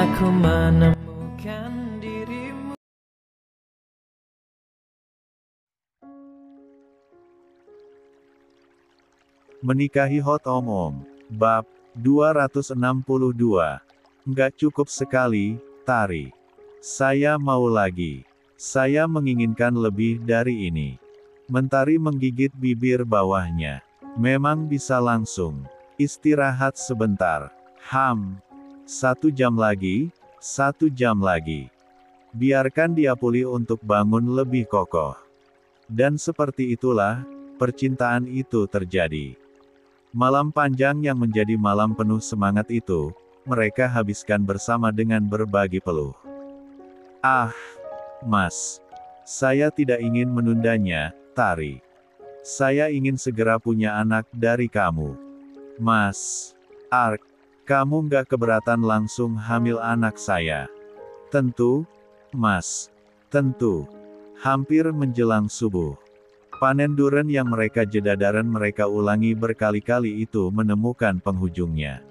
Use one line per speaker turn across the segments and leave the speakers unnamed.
aku menemukan dirimu.
Menikahi Hot Om. Bab 262. Nggak cukup sekali, Tari. Saya mau lagi. Saya menginginkan lebih dari ini. Mentari menggigit bibir bawahnya. Memang bisa langsung. Istirahat sebentar. 1 jam lagi, 1 jam lagi. Biarkan dia pulih untuk bangun lebih kokoh. Dan seperti itulah, percintaan itu terjadi. Malam panjang yang menjadi malam penuh semangat itu, mereka habiskan bersama dengan berbagi peluh. Ah, Mas. Saya tidak ingin menundanya, Tari. Saya ingin segera punya anak dari kamu. Mas. Ark. Kamu nggak keberatan langsung hamil anak saya? Tentu, Mas. Tentu. Hampir menjelang subuh. Panen duren yang mereka jedadaran mereka ulangi berkali-kali itu menemukan penghujungnya.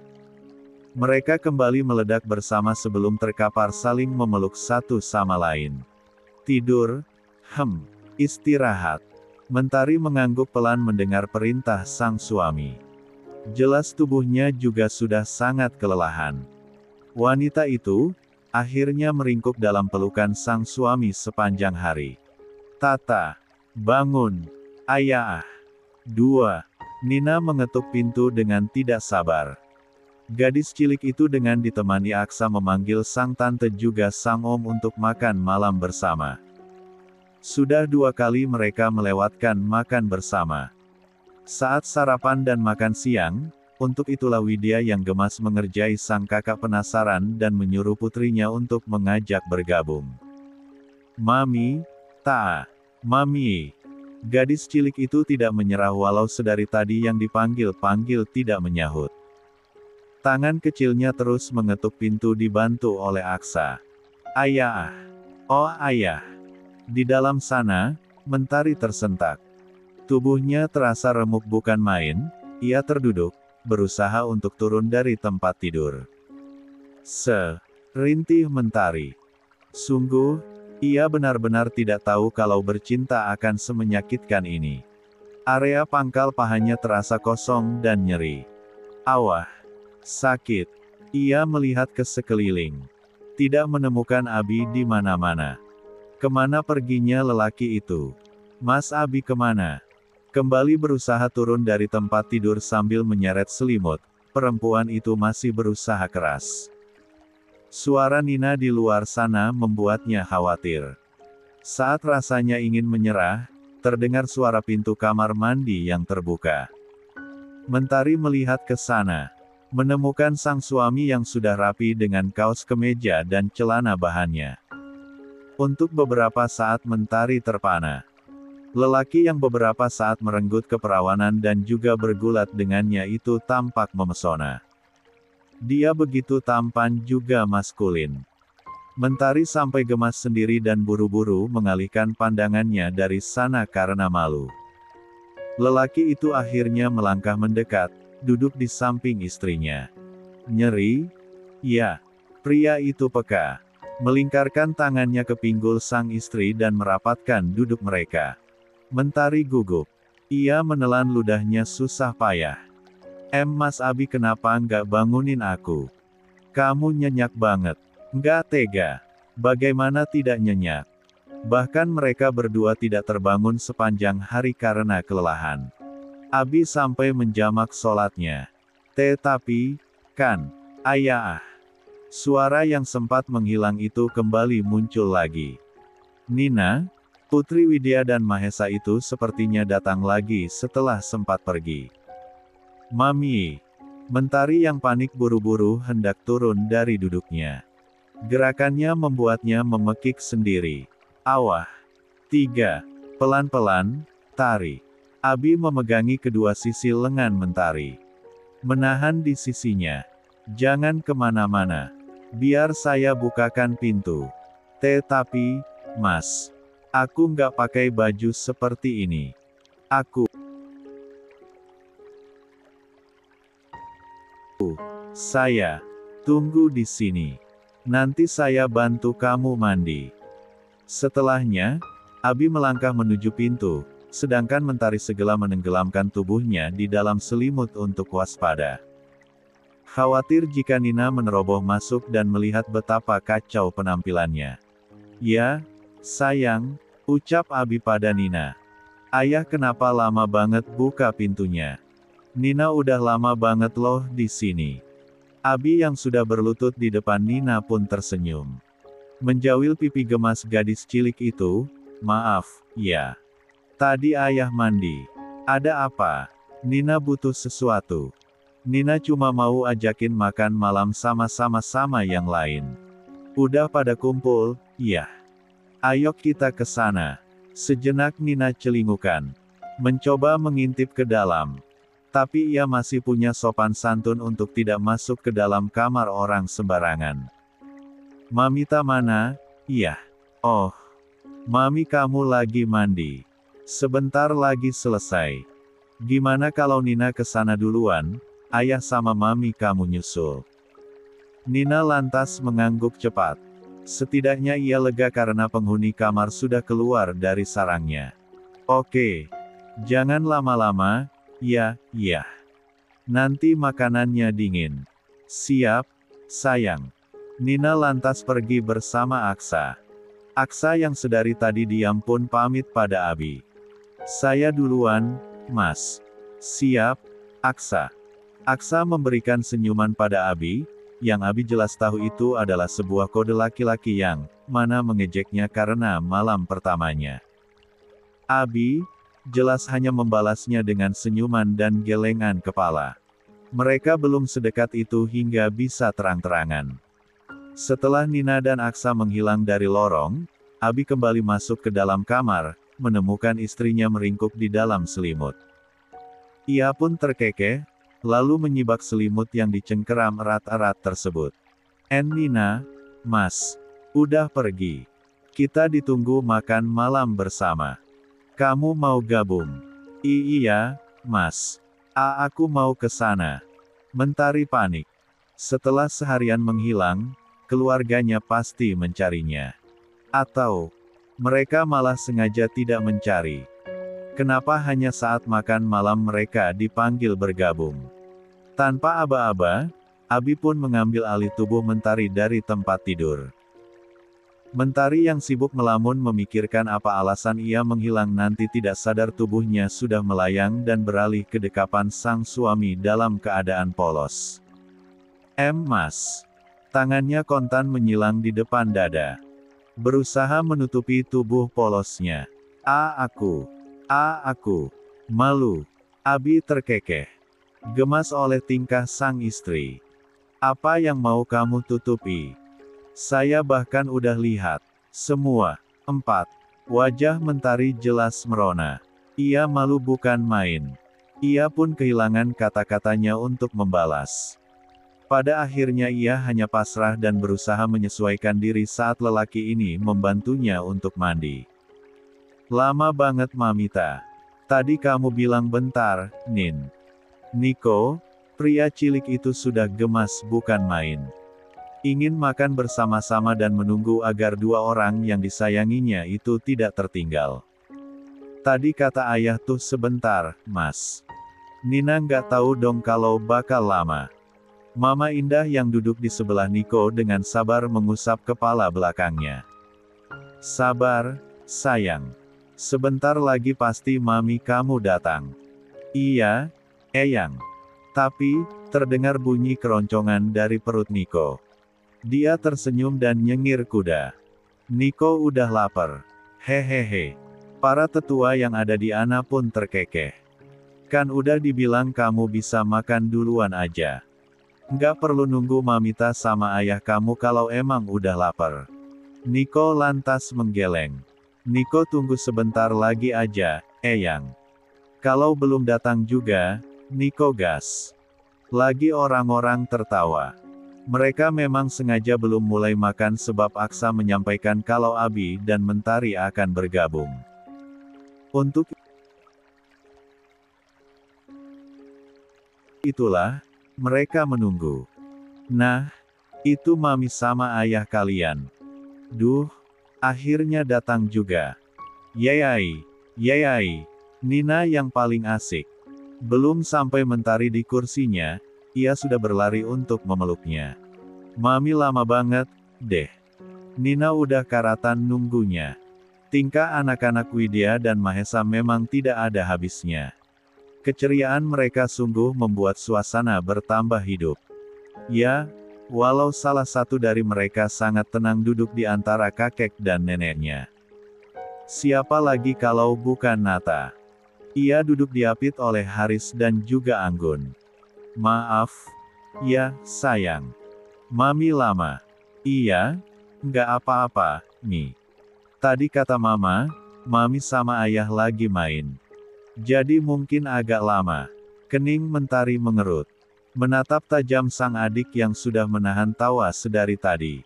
Mereka kembali meledak bersama sebelum terkapar saling memeluk satu sama lain. Tidur, istirahat. Mentari mengangguk pelan mendengar perintah sang suami. Jelas tubuhnya juga sudah sangat kelelahan. Wanita itu, akhirnya meringkuk dalam pelukan sang suami sepanjang hari. Tata, bangun, ayah. 2. Nina mengetuk pintu dengan tidak sabar. Gadis cilik itu dengan ditemani Aksa memanggil sang tante juga sang om untuk makan malam bersama. Sudah 2 kali mereka melewatkan makan bersama. Saat sarapan dan makan siang, untuk itulah Widya yang gemas mengerjai sang kakak penasaran dan menyuruh putrinya untuk mengajak bergabung. Mami, Mami. Gadis cilik itu tidak menyerah walau sedari tadi yang dipanggil-panggil tidak menyahut. Tangan kecilnya terus mengetuk pintu dibantu oleh Aksa. Ayah. Oh ayah. Di dalam sana, Mentari tersentak. Tubuhnya terasa remuk bukan main, ia terduduk, berusaha untuk turun dari tempat tidur. Rintih Mentari. Sungguh, ia benar-benar tidak tahu kalau bercinta akan semenyakitkan ini. Area pangkal pahanya terasa kosong dan nyeri. Awah. Sakit. Ia melihat ke sekeliling. Tidak menemukan Abi di mana-mana. Kemana perginya lelaki itu? Mas Abi kemana? Kembali berusaha turun dari tempat tidur sambil menyeret selimut, perempuan itu masih berusaha keras. Suara Nina di luar sana membuatnya khawatir. Saat rasanya ingin menyerah, terdengar suara pintu kamar mandi yang terbuka. Mentari melihat ke sana. Menemukan sang suami yang sudah rapi dengan kaos kemeja dan celana bahannya. Untuk beberapa saat Mentari terpana. Lelaki yang beberapa saat merenggut keperawanan dan juga bergulat dengannya itu tampak memesona. Dia begitu tampan juga maskulin. Mentari sampai gemas sendiri dan buru-buru mengalihkan pandangannya dari sana karena malu. Lelaki itu akhirnya melangkah mendekat, duduk di samping istrinya. Nyeri? Ya. Pria itu peka. Melingkarkan tangannya ke pinggul sang istri dan merapatkan duduk mereka. Mentari gugup. Ia menelan ludahnya susah payah. Mas Abi kenapa nggak bangunin aku? Kamu nyenyak banget. Nggak tega. Bagaimana tidak nyenyak? Bahkan mereka berdua tidak terbangun sepanjang hari karena kelelahan. Abi sampai menjamak sholatnya. Tetapi, kan, ayah. Suara yang sempat menghilang itu kembali muncul lagi. Nina, Putri Widya dan Mahesa itu sepertinya datang lagi setelah sempat pergi. Mami. Mentari yang panik buru-buru hendak turun dari duduknya. Gerakannya membuatnya memekik sendiri. Awah. 3. Pelan-pelan, Tari. Abi memegangi kedua sisi lengan Mentari. Menahan di sisinya. Jangan kemana-mana. Biar saya bukakan pintu. Tetapi, Mas. Aku nggak pakai baju seperti ini. Saya. Tunggu di sini. Nanti saya bantu kamu mandi. Setelahnya, Abi melangkah menuju pintu, sedangkan Mentari segera menenggelamkan tubuhnya di dalam selimut untuk waspada. Khawatir jika Nina meneroboh masuk dan melihat betapa kacau penampilannya. Ya, sayang, ucap Abi pada Nina. Ayah kenapa lama banget buka pintunya? Nina udah lama banget loh di sini. Abi yang sudah berlutut di depan Nina pun tersenyum. Menjawil pipi gemas gadis cilik itu, maaf, ya. Tadi ayah mandi. Ada apa? Nina butuh sesuatu. Nina cuma mau ajakin makan malam sama yang lain. Udah pada kumpul, ya. Ayo kita ke sana. Sejenak Nina celingukan. Mencoba mengintip ke dalam. Tapi ia masih punya sopan santun untuk tidak masuk ke dalam kamar orang sembarangan. Mamita mana? Iya. Oh. Mami kamu lagi mandi. Sebentar lagi selesai. Gimana kalau Nina ke sana duluan, ayah sama mami kamu nyusul. Nina lantas mengangguk cepat. Setidaknya ia lega karena penghuni kamar sudah keluar dari sarangnya. Oke. Jangan lama-lama. Ya, iya. Nanti makanannya dingin. Siap, sayang. Nina lantas pergi bersama Aksa. Aksa yang sedari tadi diam pun pamit pada Abi. Saya duluan, Mas. Siap, Aksa. Aksa memberikan senyuman pada Abi, yang Abi jelas tahu itu adalah sebuah kode laki-laki yang mana mengejeknya karena malam pertamanya. Abi jelas hanya membalasnya dengan senyuman dan gelengan kepala. Mereka belum sedekat itu hingga bisa terang-terangan. Setelah Nina dan Aksa menghilang dari lorong, Abi kembali masuk ke dalam kamar, menemukan istrinya meringkuk di dalam selimut. Ia pun terkekeh, lalu menyibak selimut yang dicengkeram erat-erat tersebut. Nina, Mas, udah pergi. Kita ditunggu makan malam bersama. Kamu mau gabung? Iya, Mas. Aku mau ke sana. Mentari panik. Setelah seharian menghilang, keluarganya pasti mencarinya. Atau, mereka malah sengaja tidak mencari. Kenapa hanya saat makan malam mereka dipanggil bergabung? Tanpa aba-aba, Abi pun mengambil alih tubuh Mentari dari tempat tidur. Mentari yang sibuk melamun memikirkan apa alasan ia menghilang nanti tidak sadar tubuhnya sudah melayang dan beralih ke dekapan sang suami dalam keadaan polos. Mas. Tangannya kontan menyilang di depan dada. Berusaha menutupi tubuh polosnya. Aku. Malu. Abi terkekeh. Gemas oleh tingkah sang istri. Apa yang mau kamu tutupi? Saya bahkan udah lihat. Semua. 4. Wajah Mentari jelas merona. Ia malu bukan main. Ia pun kehilangan kata-katanya untuk membalas. Pada akhirnya ia hanya pasrah dan berusaha menyesuaikan diri saat lelaki ini membantunya untuk mandi. Lama banget Mamita. Tadi kamu bilang bentar, Nin. Niko, pria cilik itu sudah gemas bukan main. Ingin makan bersama-sama dan menunggu agar dua orang yang disayanginya itu tidak tertinggal. Tadi kata ayah tuh sebentar, Mas. Nina nggak tahu dong kalau bakal lama. Mama Indah yang duduk di sebelah Niko dengan sabar mengusap kepala belakangnya. Sabar, sayang. Sebentar lagi pasti mami kamu datang. Iya, Eyang. Tapi, terdengar bunyi keroncongan dari perut Niko. Dia tersenyum dan nyengir kuda. Niko udah lapar. Hehehe. Para tetua yang ada di Ana pun terkekeh. Kan udah dibilang kamu bisa makan duluan aja. Nggak perlu nunggu Mamita sama ayah kamu kalau emang udah lapar. Niko lantas menggeleng. Niko tunggu sebentar lagi aja, Eyang. Kalau belum datang juga, Niko gas. Lagi orang-orang tertawa. Mereka memang sengaja belum mulai makan sebab Aksa menyampaikan kalau Abi dan Mentari akan bergabung. Untuk itulah, mereka menunggu. Nah, Itu mami sama ayah kalian. Duh, akhirnya datang juga. Yayai, yayai, Nina yang paling asik. Belum sampai mentari di kursinya, ia sudah berlari untuk memeluknya. Mami lama banget, deh. Nina udah karatan nunggunya. Tingkah anak-anak Widya dan Mahesa memang tidak ada habisnya. Keceriaan mereka sungguh membuat suasana bertambah hidup. Ya, walau salah satu dari mereka sangat tenang duduk di antara kakek dan neneknya. Siapa lagi kalau bukan Nata? Ia duduk diapit oleh Haris dan juga Anggun. Maaf. Ya, sayang. Mami lama. Iya? Nggak apa-apa, Mi. Tadi kata Mama, Mami sama Ayah lagi main. Jadi mungkin agak lama. Kening mentari mengerut. Menatap tajam sang adik yang sudah menahan tawa sedari tadi.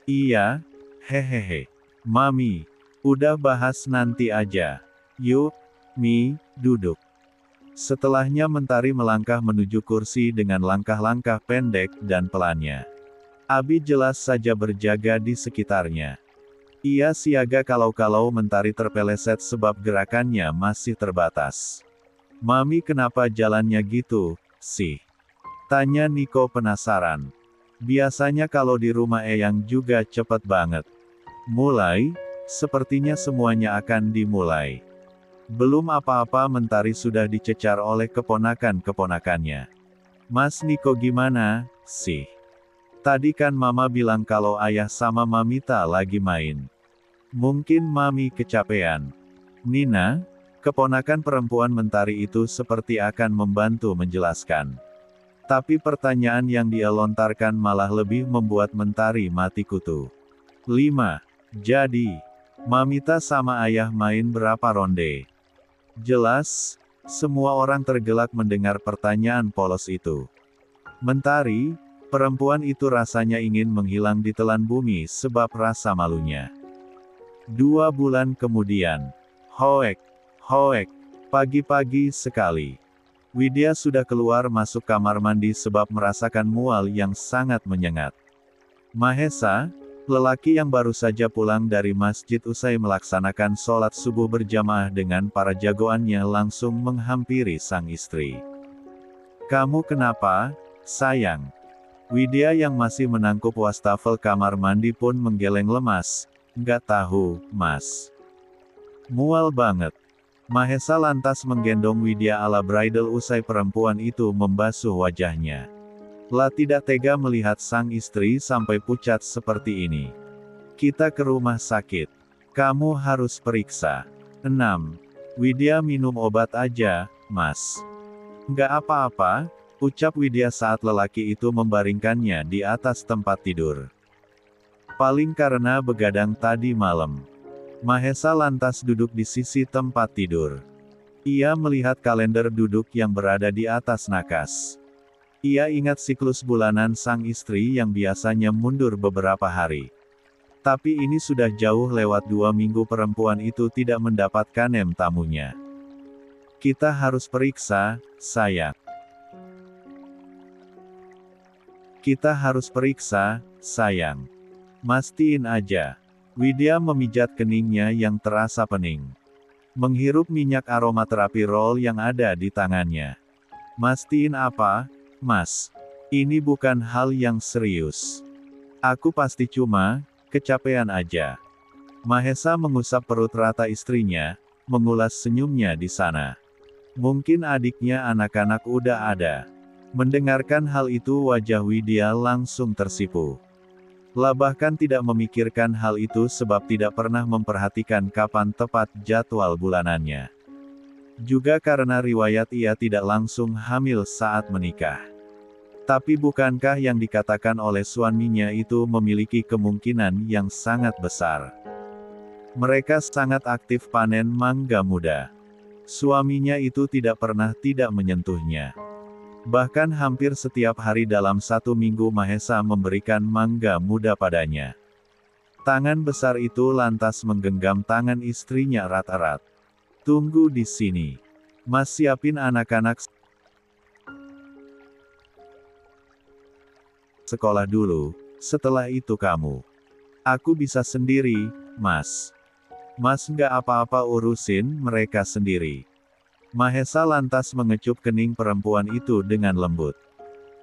Iya? Hehehe. Mami. Udah bahas nanti aja. Yuk. Mi, duduk. Setelahnya mentari melangkah menuju kursi dengan langkah-langkah pendek dan pelannya. Abi jelas saja berjaga di sekitarnya. Ia siaga kalau-kalau mentari terpeleset sebab gerakannya masih terbatas. Mami kenapa jalannya gitu, sih? Tanya Niko penasaran. Biasanya kalau di rumah Eyang juga cepet banget. Mulai, sepertinya semuanya akan dimulai. Belum apa-apa mentari sudah dicecar oleh keponakan-keponakannya. Mas Niko gimana, sih? Tadi kan Mama bilang kalau Ayah sama Mamita lagi main. Mungkin Mami kecapean. Nina, keponakan perempuan mentari itu seperti akan membantu menjelaskan. Tapi pertanyaan yang dia lontarkan malah lebih membuat mentari mati kutu. 5. Jadi, Mamita sama Ayah main berapa ronde? Jelas, semua orang tergelak mendengar pertanyaan polos itu. Mentari, perempuan itu rasanya ingin menghilang ditelan bumi sebab rasa malunya. 2 bulan kemudian. Hoek, hoek, pagi-pagi sekali. Widya sudah keluar masuk kamar mandi sebab merasakan mual yang sangat menyengat. Mahesa, lelaki yang baru saja pulang dari masjid usai melaksanakan sholat subuh berjamaah dengan para jagoannya langsung menghampiri sang istri. Kamu kenapa, sayang? Widya yang masih menangkup wastafel kamar mandi pun menggeleng lemas. Nggak tahu, Mas. Mual banget. Mahesa lantas menggendong Widya ala bridal usai perempuan itu membasuh wajahnya. Lah tidak tega melihat sang istri sampai pucat seperti ini. Kita ke rumah sakit. Kamu harus periksa. 6. Widya minum obat aja, Mas. Nggak apa-apa, ucap Widya saat lelaki itu membaringkannya di atas tempat tidur. Paling karena begadang tadi malam. Mahesa lantas duduk di sisi tempat tidur. Ia melihat kalender duduk yang berada di atas nakas. Ia ingat siklus bulanan sang istri yang biasanya mundur beberapa hari. Tapi ini sudah jauh lewat 2 minggu perempuan itu tidak mendapatkan tamunya. Kita harus periksa, sayang. Kita harus periksa, sayang. Mastiin aja. Widya memijat keningnya yang terasa pening. Menghirup minyak aromaterapi roll yang ada di tangannya. Mastiin apa? Mas, ini bukan hal yang serius. Aku pasti cuma kecapean aja. Mahesa mengusap perut rata istrinya, mengulas senyumnya di sana. Mungkin adiknya anak-anak udah ada. Mendengarkan hal itu wajah Widya langsung tersipu. Lah bahkan tidak memikirkan hal itu sebab tidak pernah memperhatikan kapan tepat jadwal bulanannya. Juga karena riwayat ia tidak langsung hamil saat menikah. Tapi bukankah yang dikatakan oleh suaminya itu memiliki kemungkinan yang sangat besar? Mereka sangat aktif panen mangga muda. Suaminya itu tidak pernah tidak menyentuhnya. Bahkan hampir setiap hari dalam 1 minggu Mahesa memberikan mangga muda padanya. Tangan besar itu lantas menggenggam tangan istrinya erat-erat. Tunggu di sini. Mas siapin anak-anak sekolah dulu, Setelah itu kamu. Aku bisa sendiri, Mas. Mas nggak apa-apa, urusin mereka sendiri. Mahesa lantas mengecup kening perempuan itu dengan lembut.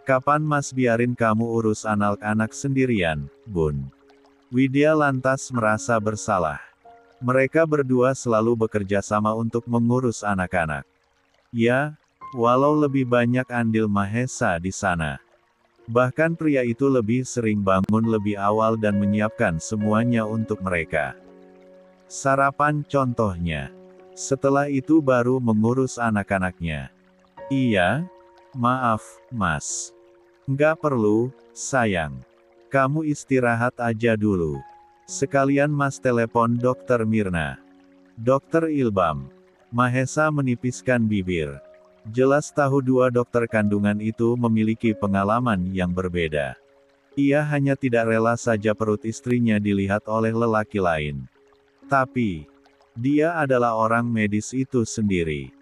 Kapan Mas biarin kamu urus anak-anak sendirian, Bun? Widya lantas merasa bersalah. Mereka berdua selalu bekerja sama untuk mengurus anak-anak. Ya, walau lebih banyak andil Mahesa di sana. Bahkan pria itu lebih sering bangun lebih awal dan menyiapkan semuanya untuk mereka. Sarapan contohnya. Setelah itu baru mengurus anak-anaknya. Iya, maaf, Mas. Nggak perlu, sayang. Kamu istirahat aja dulu. Sekalian Mas telepon Dokter Mirna. Dokter Ilbam. Mahesa menipiskan bibir. Jelas tahu dua dokter kandungan itu memiliki pengalaman yang berbeda. Ia hanya tidak rela saja perut istrinya dilihat oleh lelaki lain. Tapi, dia adalah orang medis itu sendiri.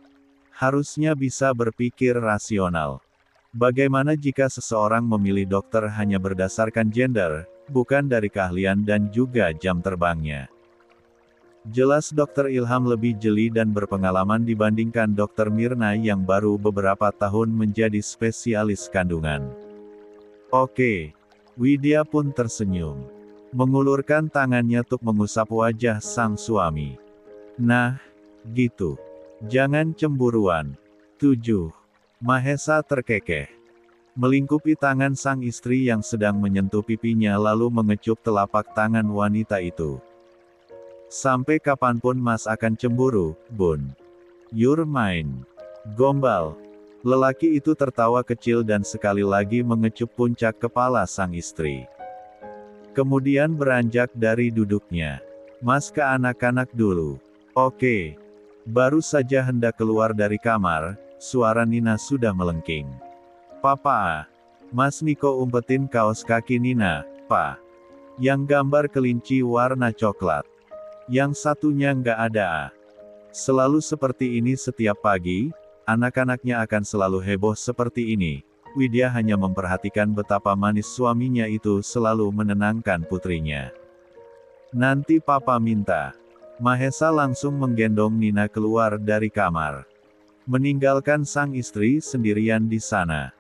Harusnya bisa berpikir rasional. Bagaimana jika seseorang memilih dokter hanya berdasarkan gender, bukan dari keahlian dan juga jam terbangnya? Jelas Dokter Ilham lebih jeli dan berpengalaman dibandingkan Dokter Mirna yang baru beberapa tahun menjadi spesialis kandungan. Oke. Widya pun tersenyum. Mengulurkan tangannya untuk mengusap wajah sang suami. Nah, gitu. Jangan cemburuan. 7. Mahesa terkekeh. Melingkupi tangan sang istri yang sedang menyentuh pipinya lalu mengecup telapak tangan wanita itu. Sampai kapanpun Mas akan cemburu, Bun. You're mine. Gombal. Lelaki itu tertawa kecil dan sekali lagi mengecup puncak kepala sang istri. Kemudian beranjak dari duduknya. Mas ke anak-anak dulu. Oke. Baru saja hendak keluar dari kamar, suara Nina sudah melengking. Papa. Mas Niko umpetin kaos kaki Nina, Pa. Yang gambar kelinci warna coklat. Yang satunya nggak ada. Selalu seperti ini setiap pagi, anak-anaknya akan selalu heboh seperti ini. Widya hanya memperhatikan betapa manis suaminya itu selalu menenangkan putrinya. Nanti papa minta. Mahesa langsung menggendong Nina keluar dari kamar. Meninggalkan sang istri sendirian di sana.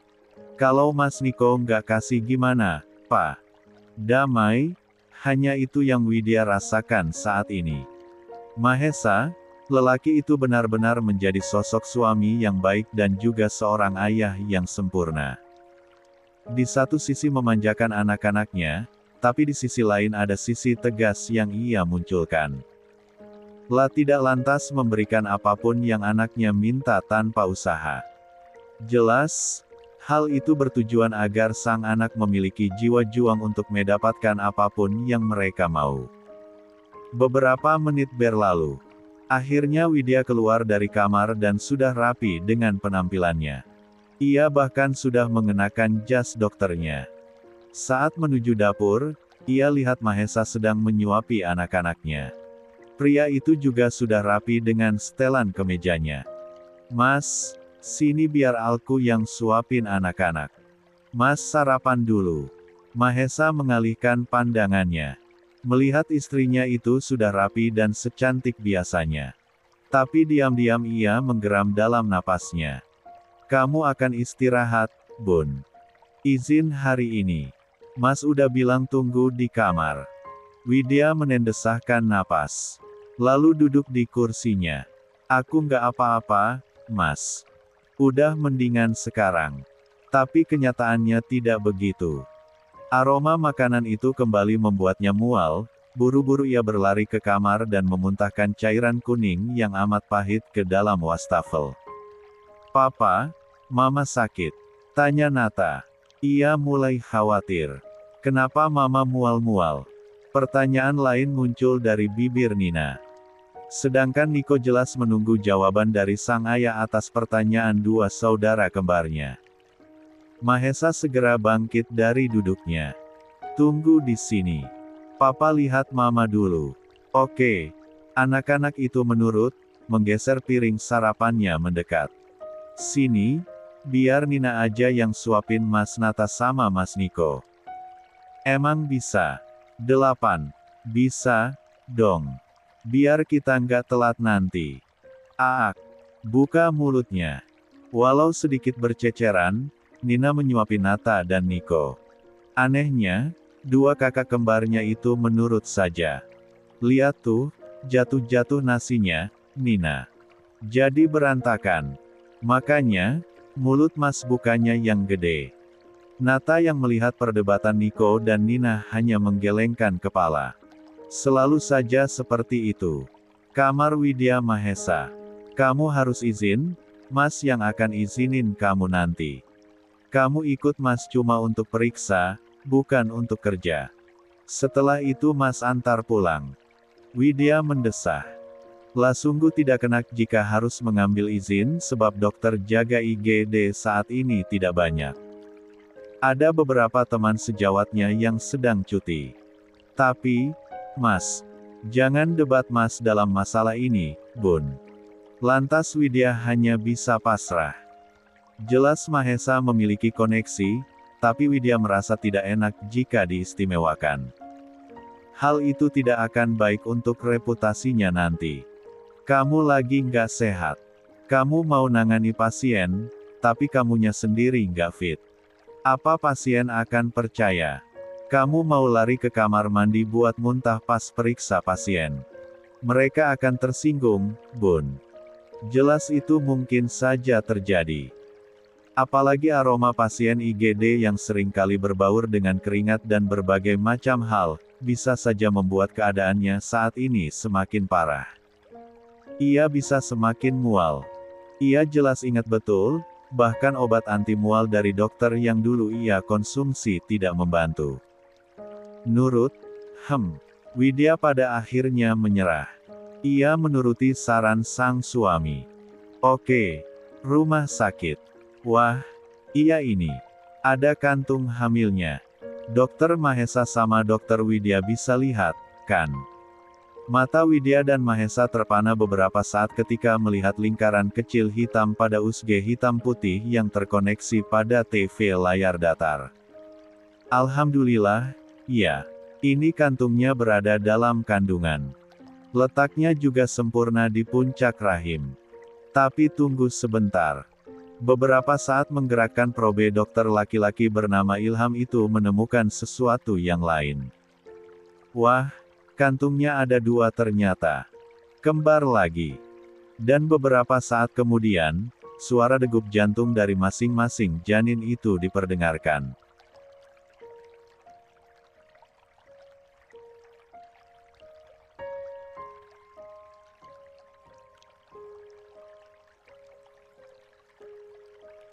Kalau Mas Niko nggak kasih gimana, Pa? Damai? Hanya itu yang Widya rasakan saat ini. Mahesa, lelaki itu benar-benar menjadi sosok suami yang baik dan juga seorang ayah yang sempurna. Di satu sisi memanjakan anak-anaknya, tapi di sisi lain ada sisi tegas yang ia munculkan. Tidak lantas memberikan apapun yang anaknya minta tanpa usaha. Jelas, hal itu bertujuan agar sang anak memiliki jiwa juang untuk mendapatkan apapun yang mereka mau. Beberapa menit berlalu. Akhirnya Widya keluar dari kamar dan sudah rapi dengan penampilannya. Ia bahkan sudah mengenakan jas dokternya. Saat menuju dapur, ia lihat Mahesa sedang menyuapi anak-anaknya. Pria itu juga sudah rapi dengan setelan kemejanya. Mas, sini biar aku yang suapin anak-anak. Mas sarapan dulu. Mahesa mengalihkan pandangannya. Melihat istrinya itu sudah rapi dan secantik biasanya. Tapi diam-diam ia menggeram dalam napasnya. Kamu akan istirahat, Bun. Izin hari ini. Mas udah bilang tunggu di kamar. Widya menendesahkan napas. Lalu duduk di kursinya. Aku nggak apa-apa, Mas. Udah mendingan sekarang. Tapi kenyataannya tidak begitu. Aroma makanan itu kembali membuatnya mual, buru-buru ia berlari ke kamar dan memuntahkan cairan kuning yang amat pahit ke dalam wastafel. Papa, Mama sakit? Tanya Nata. Ia mulai khawatir. Kenapa Mama mual-mual? Pertanyaan lain muncul dari bibir Nina. Sedangkan Niko jelas menunggu jawaban dari sang ayah atas pertanyaan dua saudara kembarnya. Mahesa segera bangkit dari duduknya. Tunggu di sini. Papa lihat Mama dulu. Oke. Anak-anak itu menurut, menggeser piring sarapannya mendekat. Sini, biar Nina aja yang suapin Mas Nata sama Mas Niko. Emang bisa? 8. Bisa, dong. Biar kita nggak telat nanti. Aak. Buka mulutnya. Walau sedikit berceceran, Nina menyuapi Nata dan Niko. Anehnya, dua kakak kembarnya itu menurut saja. Lihat tuh, jatuh-jatuh nasinya, Nina. Jadi berantakan. Makanya, mulut Mas bukannya yang gede. Nata yang melihat perdebatan Niko dan Nina hanya menggelengkan kepala. Selalu saja seperti itu. Kamar Widya Mahesa. Kamu harus izin, Mas yang akan izinin kamu nanti. Kamu ikut Mas cuma untuk periksa, bukan untuk kerja. Setelah itu Mas antar pulang. Widya mendesah. Lah sungguh tidak enak jika harus mengambil izin sebab dokter jaga IGD saat ini tidak banyak. Ada beberapa teman sejawatnya yang sedang cuti. Tapi, Mas, jangan debat Mas dalam masalah ini, Bun. Lantas Widya hanya bisa pasrah. Jelas Mahesa memiliki koneksi, tapi Widya merasa tidak enak jika diistimewakan. Hal itu tidak akan baik untuk reputasinya nanti. Kamu lagi nggak sehat. Kamu mau nangani pasien, tapi kamunya sendiri nggak fit. Apa pasien akan percaya? Kamu mau lari ke kamar mandi buat muntah pas periksa pasien. Mereka akan tersinggung, Bun. Jelas itu mungkin saja terjadi. Apalagi aroma pasien IGD yang sering kali berbaur dengan keringat dan berbagai macam hal, bisa saja membuat keadaannya saat ini semakin parah. Ia bisa semakin mual. Ia jelas ingat betul, bahkan obat anti mual dari dokter yang dulu ia konsumsi tidak membantu. Nurut, Widya pada akhirnya menyerah. Ia menuruti saran sang suami. Oke, rumah sakit. Wah, iya ini. Ada kantung hamilnya. Dokter Mahesa sama dokter Widya bisa lihat, kan? Mata Widya dan Mahesa terpana beberapa saat ketika melihat lingkaran kecil hitam pada USG hitam putih yang terkoneksi pada TV layar datar. Alhamdulillah, iya. Ini kantungnya berada dalam kandungan. Letaknya juga sempurna di puncak rahim. Tapi tunggu sebentar. Beberapa saat menggerakkan probe dokter laki-laki bernama Ilham itu menemukan sesuatu yang lain. Wah, kantungnya ada 2 ternyata. Kembar lagi. Dan beberapa saat kemudian, suara degup jantung dari masing-masing janin itu diperdengarkan.